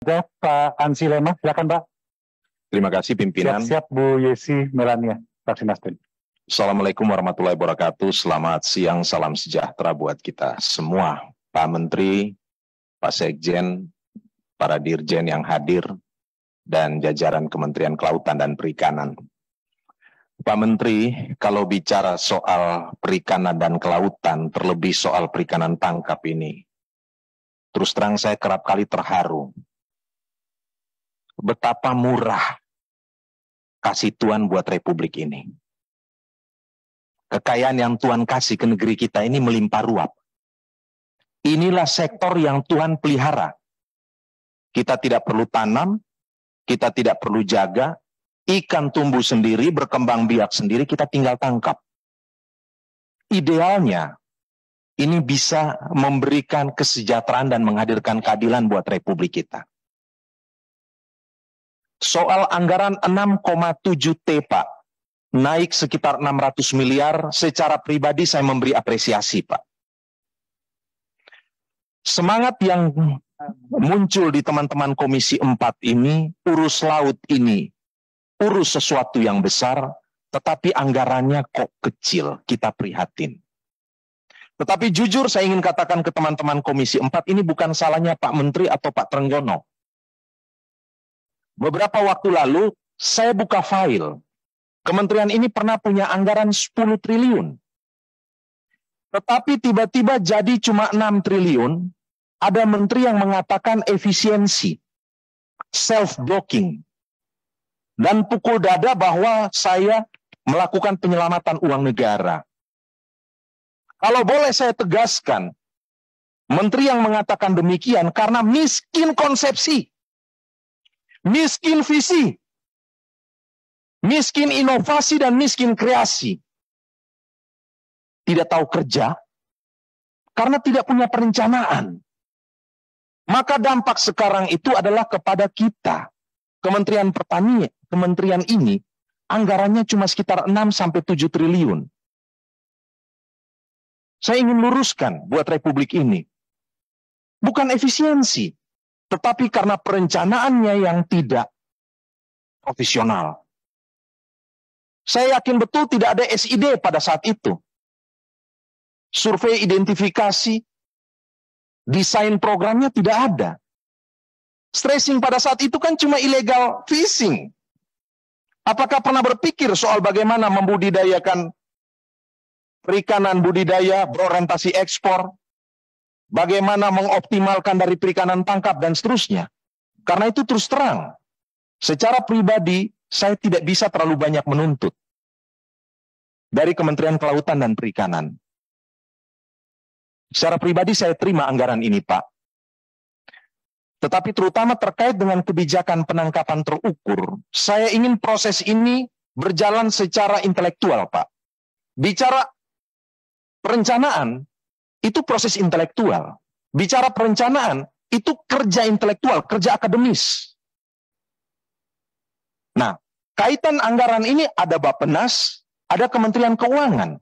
Draft Pak Ansi Lema, silakan Pak. Terima kasih pimpinan. Siap-siap Bu Yesi Melania, fraksi Nasdem. Assalamualaikum warahmatullahi wabarakatuh. Selamat siang, salam sejahtera buat kita semua. Pak Menteri, Pak Sekjen, para dirjen yang hadir, dan jajaran Kementerian Kelautan dan Perikanan. Pak Menteri, kalau bicara soal perikanan dan kelautan, terlebih soal perikanan tangkap ini, terus terang saya kerap kali terharu. Betapa murah kasih Tuhan buat Republik ini. Kekayaan yang Tuhan kasih ke negeri kita ini melimpah ruah. Inilah sektor yang Tuhan pelihara. Kita tidak perlu tanam, kita tidak perlu jaga, ikan tumbuh sendiri, berkembang biak sendiri, kita tinggal tangkap. Idealnya, ini bisa memberikan kesejahteraan dan menghadirkan keadilan buat Republik kita. Soal anggaran 6,7 T, Pak, naik sekitar 600 miliar, secara pribadi saya memberi apresiasi, Pak. Semangat yang muncul di teman-teman Komisi 4 ini, urus laut ini, urus sesuatu yang besar, tetapi anggarannya kok kecil, kita prihatin. Tetapi jujur saya ingin katakan ke teman-teman Komisi 4, ini bukan salahnya Pak Menteri atau Pak Trenggono. Beberapa waktu lalu, saya buka file. Kementerian ini pernah punya anggaran 10 triliun. Tetapi tiba-tiba jadi cuma 6 triliun, ada menteri yang mengatakan efisiensi, self-blocking, dan pukul dada bahwa saya melakukan penyelamatan uang negara. Kalau boleh saya tegaskan, menteri yang mengatakan demikian karena miskin konsepsi, miskin visi, miskin inovasi, dan miskin kreasi. Tidak tahu kerja, karena tidak punya perencanaan. Maka dampak sekarang itu adalah kepada kita. Kementerian Pertanian, kementerian ini, anggarannya cuma sekitar 6-7 triliun. Saya ingin luruskan buat Republik ini. Bukan efisiensi, tetapi karena perencanaannya yang tidak profesional. Saya yakin betul tidak ada SID pada saat itu. Survei identifikasi, desain programnya tidak ada. Stressing pada saat itu kan cuma illegal fishing. Apakah pernah berpikir soal bagaimana membudidayakan perikanan budidaya berorientasi ekspor? Bagaimana mengoptimalkan dari perikanan tangkap dan seterusnya? Karena itu terus terang, secara pribadi saya tidak bisa terlalu banyak menuntut dari Kementerian Kelautan dan Perikanan. Secara pribadi saya terima anggaran ini, Pak. Tetapi terutama terkait dengan kebijakan penangkapan terukur, saya ingin proses ini berjalan secara intelektual, Pak. Bicara perencanaan, itu proses intelektual. Bicara perencanaan, itu kerja intelektual, kerja akademis. Nah, kaitan anggaran ini ada Bappenas, ada Kementerian Keuangan.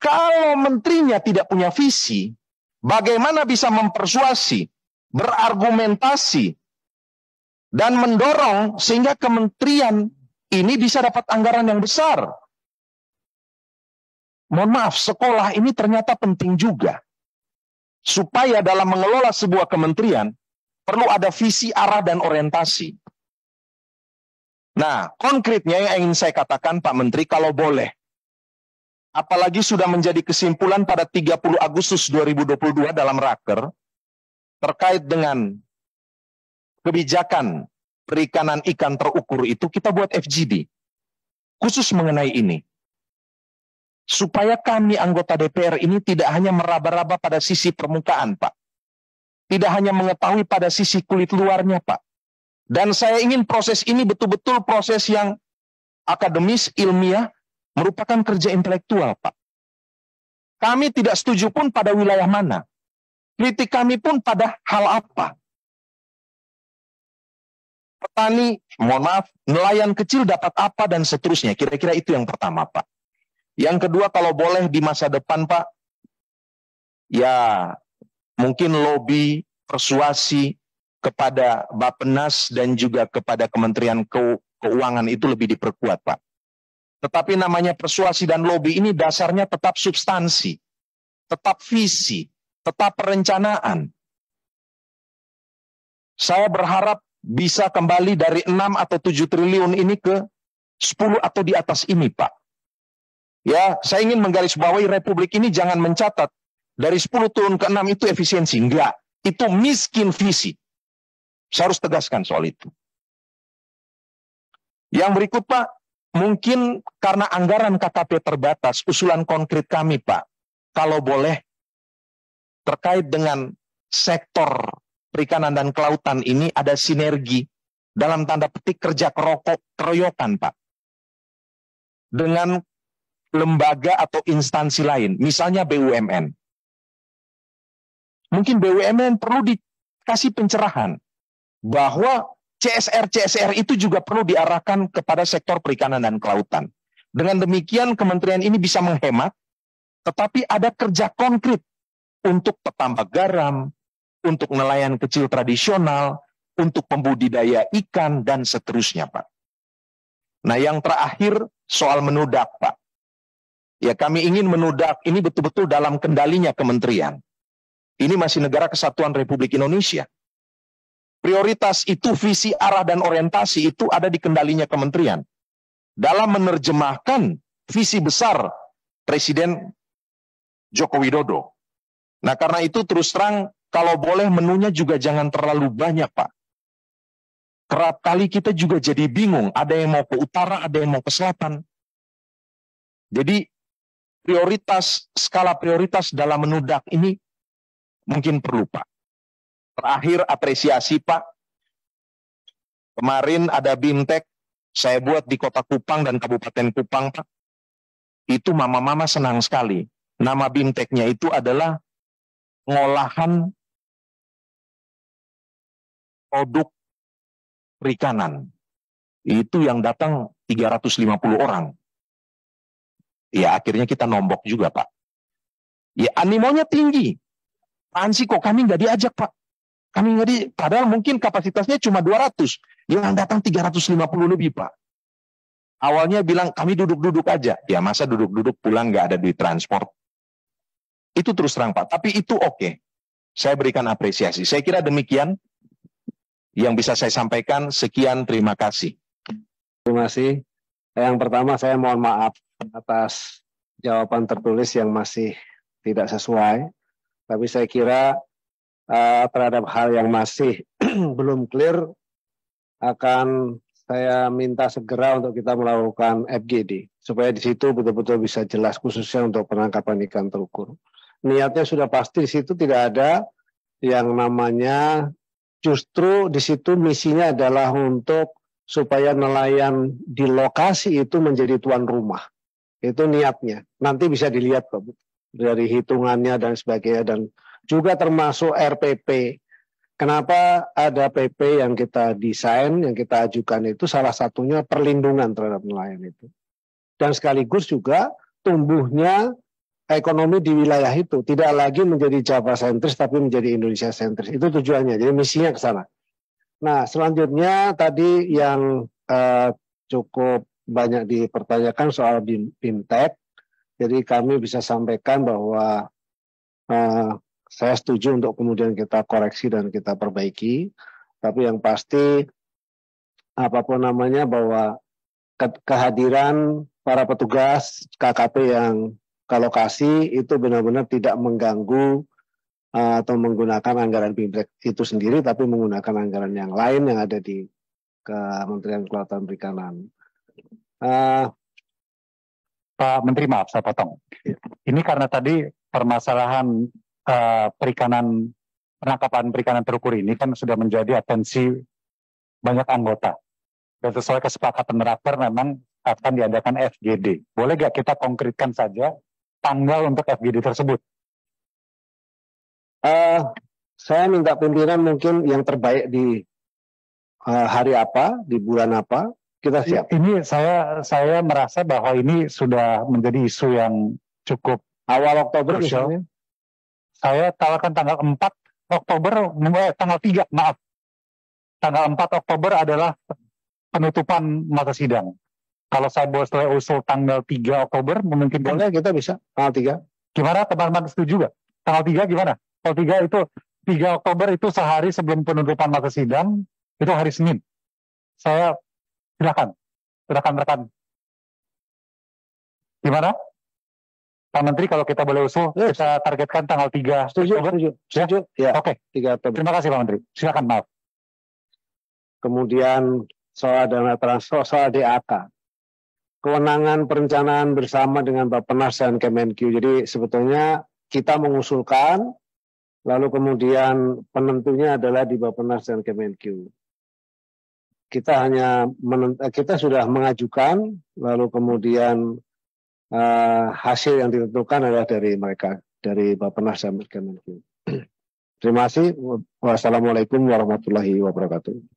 Kalau menterinya tidak punya visi, bagaimana bisa mempersuasi, berargumentasi, dan mendorong sehingga kementerian ini bisa dapat anggaran yang besar? Mohon maaf, sekolah ini ternyata penting juga. Supaya dalam mengelola sebuah kementerian, perlu ada visi, arah, dan orientasi. Nah, konkretnya yang ingin saya katakan, Pak Menteri, kalau boleh, apalagi sudah menjadi kesimpulan pada 30 Agustus 2022 dalam Raker, terkait dengan kebijakan perikanan ikan terukur itu, kita buat FGD, khusus mengenai ini. Supaya kami anggota DPR ini tidak hanya meraba-raba pada sisi permukaan, Pak. Tidak hanya mengetahui pada sisi kulit luarnya, Pak. Dan saya ingin proses ini betul-betul proses yang akademis, ilmiah, merupakan kerja intelektual, Pak. Kami tidak setuju pun pada wilayah mana. Kritik kami pun pada hal apa. Petani, mohon maaf, nelayan kecil dapat apa dan seterusnya. Kira-kira itu yang pertama, Pak. Yang kedua, kalau boleh di masa depan, Pak, ya mungkin lobby, persuasi kepada Bappenas dan juga kepada Kementerian Keuangan itu lebih diperkuat, Pak. Tetapi namanya persuasi dan lobby ini dasarnya tetap substansi, tetap visi, tetap perencanaan. Saya berharap bisa kembali dari 6 atau 7 triliun ini ke 10 atau di atas ini, Pak. Ya, saya ingin menggarisbawahi Republik ini jangan mencatat dari 10 turun ke 6 itu efisiensi. Enggak, itu miskin visi. Saya harus tegaskan soal itu. Yang berikut, Pak, mungkin karena anggaran KKP terbatas, usulan konkret kami, Pak, kalau boleh terkait dengan sektor perikanan dan kelautan ini ada sinergi dalam tanda petik kerja keroyokan, Pak, dengan lembaga atau instansi lain, misalnya BUMN. Mungkin BUMN perlu dikasih pencerahan bahwa CSR itu juga perlu diarahkan kepada sektor perikanan dan kelautan. Dengan demikian kementerian ini bisa menghemat, tetapi ada kerja konkret untuk petambak garam, untuk nelayan kecil tradisional, untuk pembudidaya ikan, dan seterusnya, Pak. Nah, yang terakhir soal menudak, Pak. Ya, kami ingin menudak ini betul-betul dalam kendalinya kementerian. Ini masih negara kesatuan Republik Indonesia. Prioritas itu, visi, arah, dan orientasi itu ada di kendalinya kementerian. Dalam menerjemahkan visi besar Presiden Joko Widodo. Nah, karena itu terus terang, kalau boleh menunya juga jangan terlalu banyak, Pak. Kerap kali kita juga jadi bingung. Ada yang mau ke utara, ada yang mau ke selatan. Jadi, skala prioritas dalam menudak ini mungkin perlu, Pak. Terakhir, apresiasi, Pak. Kemarin ada BIMTEK, saya buat di Kota Kupang dan Kabupaten Kupang, Pak. Itu mama-mama senang sekali. Nama BIMTEK-nya itu adalah pengolahan produk perikanan. Itu yang datang 350 orang. Ya, akhirnya kita nombok juga, Pak. Ya, animonya tinggi. Apaan sih kok kami nggak diajak, Pak? Kami nggak padahal mungkin kapasitasnya cuma 200. Yang datang 350 lebih, Pak. Awalnya bilang, kami duduk-duduk aja. Ya, masa duduk-duduk pulang nggak ada duit transport. Itu terus terang, Pak. Tapi itu oke. Saya berikan apresiasi. Saya kira demikian yang bisa saya sampaikan. Sekian, terima kasih. Terima kasih. Yang pertama saya mohon maaf atas jawaban tertulis yang masih tidak sesuai. Tapi saya kira terhadap hal yang masih belum clear akan saya minta segera untuk kita melakukan FGD supaya di situ betul-betul bisa jelas khususnya untuk penangkapan ikan terukur. Niatnya sudah pasti di situ tidak ada yang namanya, justru di situ misinya adalah untuk supaya nelayan di lokasi itu menjadi tuan rumah. Itu niatnya. Nanti bisa dilihat kok dari hitungannya dan sebagainya, dan juga termasuk RPP. Kenapa ada PP yang kita desain, yang kita ajukan itu salah satunya perlindungan terhadap nelayan itu. Dan sekaligus juga tumbuhnya ekonomi di wilayah itu. Tidak lagi menjadi Java sentris tapi menjadi Indonesia sentris. Itu tujuannya, jadi misinya ke sana. Nah, selanjutnya tadi yang cukup banyak dipertanyakan soal BIMTEK. Jadi kami bisa sampaikan bahwa saya setuju untuk kemudian kita koreksi dan kita perbaiki. Tapi yang pasti apapun namanya bahwa kehadiran para petugas KKP yang ke lokasi itu benar-benar tidak mengganggu atau menggunakan anggaran BIMTEK itu sendiri, tapi menggunakan anggaran yang lain yang ada di Kementerian Kelautan Perikanan. Pak Menteri, maaf saya potong. Ini karena tadi permasalahan penangkapan perikanan terukur ini kan sudah menjadi atensi banyak anggota. Dan sesuai kesepakatan rapor memang akan diadakan FGD. Boleh nggak kita konkretkan saja tanggal untuk FGD tersebut? Saya minta pimpinan mungkin yang terbaik di hari apa, di bulan apa, kita siap. Ini saya merasa bahwa ini sudah menjadi isu yang cukup awal Oktober crucial. Misalnya. Saya tawarkan tanggal 4 Oktober, tanggal 3, maaf. tanggal 4 Oktober adalah penutupan masa sidang. Kalau saya boleh usul tanggal 3 Oktober, memungkinkan? Boleh, kita bisa tanggal 3. Gimana, teman-teman setuju gak? Tanggal 3 gimana? Kalau 3 itu 3 Oktober itu sehari sebelum penutupan masa sidang, itu hari Senin. Saya silakan rekan. Gimana? Pak Menteri, kalau kita boleh usul, kita targetkan tanggal 3 Oktober. Setuju. Ya. Oke. 3 Oktober. Terima kasih Pak Menteri. Silakan, maaf. Kemudian soal dana transfer, soal DAK. Kewenangan perencanaan bersama dengan Bappenas dan Kemenkyu. Jadi sebetulnya kita mengusulkan, lalu kemudian penentunya adalah di Bappenas dan Kemenkyu. Kita sudah mengajukan, lalu kemudian hasil yang ditentukan adalah dari mereka, dari Bappenas dan Kemenkyu. Terima kasih. Wassalamualaikum warahmatullahi wabarakatuh.